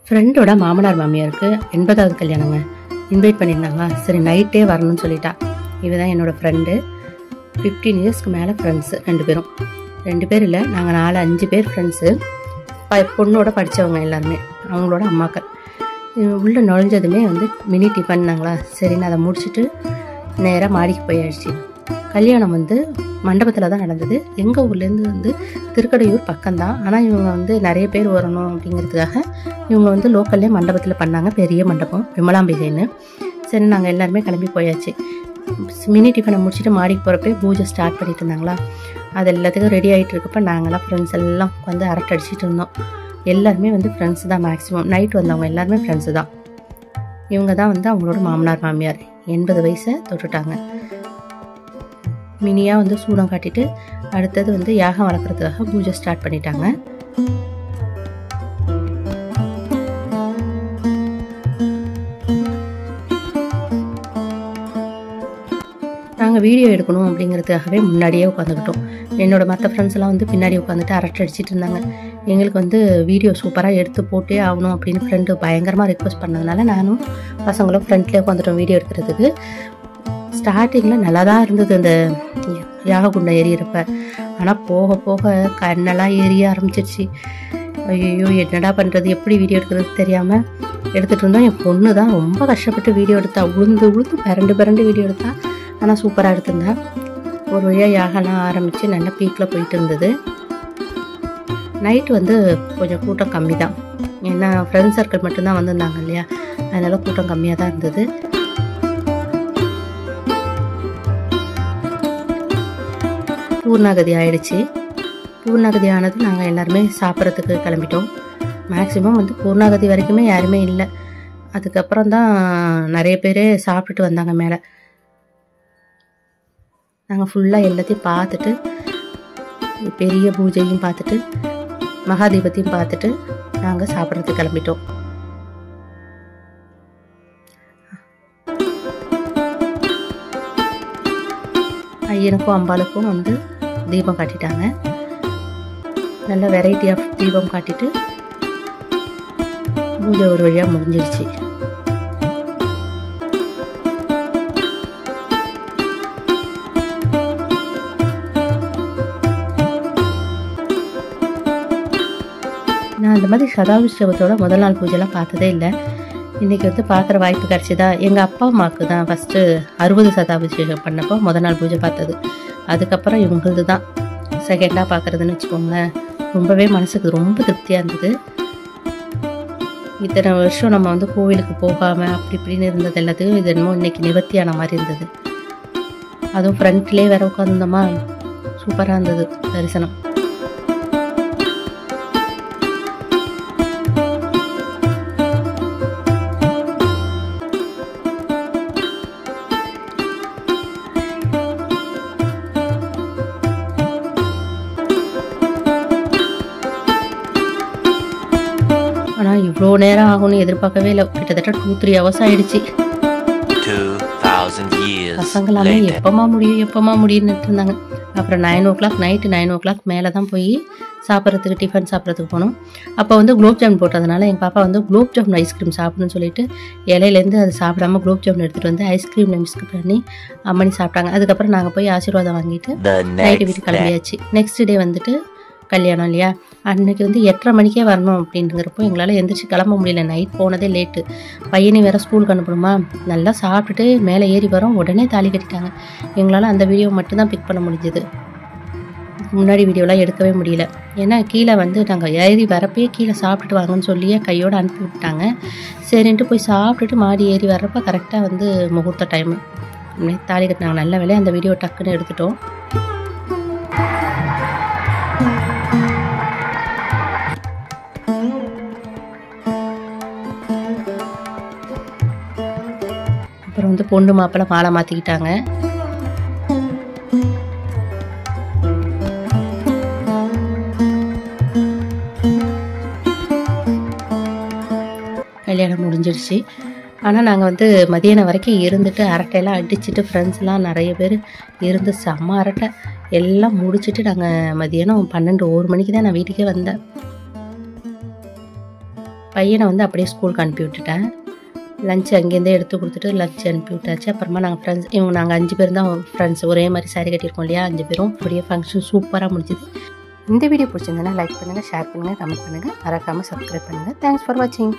ஃப்ரெண்டோட மாமனார் மாமியாருக்கு 80வது கல்யாணங்க. இன்வைட் பண்ணியிருந்தாங்க. சரி நைட்டே வரணும்னு சொல்லிட்டா. இவதான் என்னோடய ஃப்ரெண்டு. 15 இயர்ஸ்க்கு மேலே ஃப்ரெண்ட்ஸு 2 பேரும். 2 பேர் இல்லை, நாங்கள் 4-5 பேர் ஃப்ரெண்ட்ஸு. பொண்ணோட படித்தவங்க எல்லாருமே, அவங்களோட அம்மாக்கள். உள்ளே நுழைஞ்சதுமே மினி டிஃபன்னாங்களா. சரின்னு அதை முடிச்சுட்டு நேராக மாடிக்கு போயாச்சு. கல்யாணம் மண்டபத்தில் தான் நடந்தது. எங்கள் ஊர்லேருந்து திருக்கடையூர் பக்கம்தான். ஆனால் இவங்க நிறைய பேர் வரணும் அப்படிங்கிறதுக்காக இவங்க லோக்கல்லே மண்டபத்தில் பண்ணாங்க. பெரிய மண்டபம், விமலாம்பிகைன்னு. சரி நாங்கள் எல்லாருமே கிளம்பி போயாச்சு. மினி டிஃபனை முடிச்சுட்டு மாடிக்கு போகிறப்பே பூஜை ஸ்டார்ட் பண்ணிட்டு இருந்தாங்களா. அது எல்லாத்துக்கும் ரெடி ஆகிட்டு இருக்கப்போ நாங்களாம் ஃப்ரெண்ட்ஸ் எல்லாம் அரட்டை அடிச்சிட்டு இருந்தோம். எல்லாருமே ஃப்ரெண்ட்ஸ் தான். மேக்ஸிமம் நைட் வந்தவங்க எல்லாருமே ஃப்ரெண்ட்ஸு தான். இவங்க தான் அவங்களோட மாமனார் மாமியார். 80 வயசை தொட்டுட்டாங்க. மினியாக சூடம் காட்டிட்டு அடுத்தது யாகம் வளர்க்குறதுக்காக பூஜை ஸ்டார்ட் பண்ணிட்டாங்க. நாங்கள் வீடியோ எடுக்கணும் அப்படிங்கிறதுக்காகவே முன்னாடியே உட்காந்துக்கிட்டோம். என்னோட மற்ற ஃப்ரெண்ட்ஸ் எல்லாம் பின்னாடி உட்காந்துட்டு அரட்டை அடிச்சிட்டு இருந்தாங்க. எங்களுக்கு வீடியோ சூப்பராக எடுத்து போட்டே ஆகணும் அப்படின்னு ஃப்ரெண்டு பயங்கரமாக ரிக்வஸ்ட் பண்ணதுனால நானும் பசங்களும் ஃப்ரெண்ட்லேயே உட்காந்துட்டோம் வீடியோ எடுக்கிறதுக்கு. ஸ்டார்டிங்கில் நல்லா தான் இருந்தது அந்த யாககுண்டம் எரியிறப்ப. ஆனால் போக போக கண்ணெல்லாம் எரிய ஆரம்பிச்சிருச்சு. ஐயோ என்னடா பண்ணுறது, எப்படி வீடியோ எடுக்கிறது தெரியாமல் எடுத்துகிட்டு இருந்தோம். என் பொண்ணு தான் ரொம்ப கஷ்டப்பட்டு வீடியோ எடுத்தா. உளுந்து பரண்டு வீடியோ எடுத்தா. ஆனால் சூப்பராக எடுத்திருந்தேன். ஒரு வழியாக யாகெல்லாம் ஆரம்பித்து நல்லா பீக்கில் போயிட்டு இருந்தது. நைட்டு கொஞ்சம் கூட்டம் கம்மி தான். ஏன்னா ஃப்ரெண்ட் சர்க்கிள் மட்டும்தான் வந்திருந்தாங்க இல்லையா, அதனால் கூட்டம் கம்மியாக தான் இருந்தது. பூர்ணாகதி ஆயிடுச்சு. பூர்ணாகதி ஆனது நாங்கள் எல்லாருமே சாப்பிட்றதுக்கு கிளம்பிட்டோம். மேக்ஸிமம் பூர்ணாகதி வரைக்குமே யாருமே இல்லை. அதுக்கப்புறம் தான் நிறைய பேர் சாப்பிட்டுட்டு வந்தாங்க மேலே. நாங்கள் ஃபுல்லாக எல்லாத்தையும் பார்த்துட்டு, பெரிய பூஜையும் பார்த்துட்டு, மகாதீபத்தையும் பார்த்துட்டு நாங்கள் சாப்பிட்றதுக்கு கிளம்பிட்டோம். ஐயனுக்கும் அம்பாளுக்கும் தீபம் காட்டிட்டாங்க. நல்ல வெரைட்டி ஆஃப் தீபம் காட்டிட்டு பூஜை ஒரு வழியாக முடிஞ்சிருச்சு. நான் அந்த மாதிரி சதாபிஷேகத்தோட முதல் நாள் பூஜைலாம் பார்த்ததே இல்லை. இன்றைக்கி பார்க்குற வாய்ப்பு கிடச்சிதா. எங்கள் அப்பா அம்மாவுக்கு தான் ஃபஸ்ட்டு 60 சதாபிஷேகம் பண்ணப்போ முதல் நாள் பூஜை பார்த்தது. அதுக்கப்புறம் இவங்களது தான் செகண்டாக பார்க்குறதுன்னு வச்சுக்கோங்களேன். ரொம்பவே மனசுக்கு ரொம்ப திருப்தியாக இருந்தது. இத்தனை வருஷம் நம்ம கோவிலுக்கு போகாமல் அப்படி இப்படின்னு இருந்தது எல்லாத்தையும் இது என்னமோ இன்றைக்கி நிவர்த்தியான மாதிரி இருந்தது. அதுவும் ஃப்ரண்ட்லேயே வேற உட்காந்துருந்தோமா, சூப்பராக இருந்தது தரிசனம். ஆனால் இவ்வளோ நேரம் ஆகும்னு எதிர்பார்க்கவே இல்லை. கிட்டத்தட்ட 2-3 hours ஆயிடுச்சு. பசங்களாமே எப்பமா முடியும்னு இருந்தாங்க. அப்புறம் 9 o'clock நைட்டு 9 o'clock மேலே தான் போய் சாப்பிட்றதுக்கு டிஃபன் சாப்பிட்றதுக்கு போனோம். அப்போ குலோப் ஜாமுன் போட்டதுனால எங்கள் பாப்பா குலோப் ஜாமுன் ஐஸ்கிரீம் சாப்பிடணும்னு சொல்லிட்டு இலையிலேருந்து அது சாப்பிடாம குலோப் ஜாமுன் எடுத்துகிட்டு வந்து ஐஸ்கிரீமில் மிக்ஸ் பண்ணி அம்மனி சாப்பிட்டாங்க. அதுக்கப்புறம் நாங்கள் போய் ஆசீர்வாதம் வாங்கிட்டு நைட்டு வீட்டுக்கு கிளம்பியாச்சு. நெக்ஸ்ட் டே கல்யாணம் இல்லையா, அன்னைக்கு 8:30 மணிக்கே வரணும் அப்படிங்கிறப்போ எங்களால் எந்திரிச்சு கிளம்ப முடியல. நைட் போனதே லேட்டு. பையனை வேறு ஸ்கூலுக்கு அனுப்பணுமா. நல்லா சாப்பிட்டுட்டு மேலே ஏறி வரோம், உடனே தாலி கட்டிட்டாங்க. எங்களால் அந்த வீடியோ மட்டும்தான் பிக் பண்ண முடிஞ்சுது. முன்னாடி வீடியோலாம் எடுக்கவே முடியல. ஏன்னா கீழே நாங்கள் ஏறி வரப்பே கீழே சாப்பிட்டுட்டு வாங்கன்னு சொல்லியே கையோடு அனுப்பி விட்டாங்க. சரின்ட்டு போய் சாப்பிட்டுட்டு மாடி ஏறி வர்றப்போ கரெக்டாக முகூர்த்த டைமு தாலி கட்டினாங்க. நல்ல வேலையை அந்த வீடியோ டக்குன்னு எடுத்துட்டோம். அப்புறம் பொண்ணு மாப்பிள்ளை மாலை மாற்றிக்கிட்டாங்க. கல்யாணம் முடிஞ்சிடுச்சு. ஆனால் நாங்கள் மதியானம் வரைக்கும் இருந்துட்டு அரட்டையெல்லாம் அடிச்சுட்டு ஃப்ரெண்ட்ஸ்லாம் நிறைய பேர் இருந்து செம்ம அரட்டை எல்லாம் முடிச்சுட்டு நாங்கள் மதியானம் 12-1 மணிக்கு தான் நான் வீட்டுக்கே வந்தேன். பையனை வந்து அப்படியே ஸ்கூலுக்கு அனுப்பி விட்டுட்டேன். லஞ்ச் அங்கேருந்தே எடுத்து கொடுத்துட்டு லஞ்ச் அனுப்பி விட்டாச்சு. அப்புறமா நாங்கள் ஃப்ரெண்ட்ஸ் நாங்கள் 5 பேர் தான் ஃப்ரெண்ட்ஸ், ஒரே மாதிரி சாரி கட்டியிருக்கோம் இல்லையா, 5 பேரும். அப்படியே ஃபங்க்ஷன் சூப்பராக முடிஞ்சுது. இந்த வீடியோ பிடிச்சிருந்ததுன்னா லைக் பண்ணுங்கள், ஷேர் பண்ணுங்கள், கமெண்ட் பண்ணுங்கள், மறக்காமல் சப்ஸ்கிரைப் பண்ணுங்கள். தேங்க்ஸ் ஃபார் வாட்சிங்.